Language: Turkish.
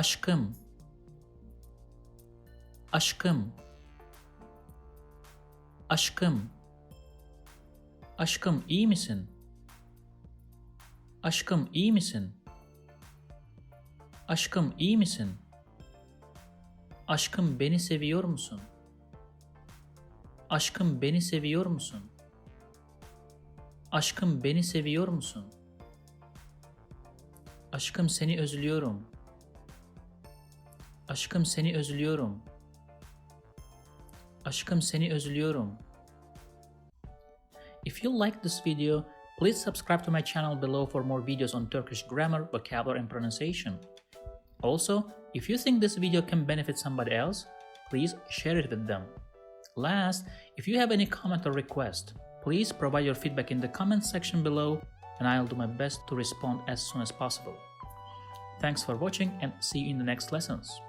Aşkım. Aşkım. Aşkım. Aşkım iyi misin? Aşkım iyi misin? Aşkım iyi misin? Aşkım beni seviyor musun? Aşkım beni seviyor musun? Aşkım beni seviyor musun? Aşkım seni özlüyorum. Aşkım seni özlüyorum. Aşkım seni özlüyorum. If you like this video, please subscribe to my channel below for more videos on Turkish grammar, vocabulary and pronunciation. Also, if you think this video can benefit somebody else, please share it with them. Last, if you have any comment or request, please provide your feedback in the comment section below and I'll do my best to respond as soon as possible. Thanks for watching and see you in the next lessons.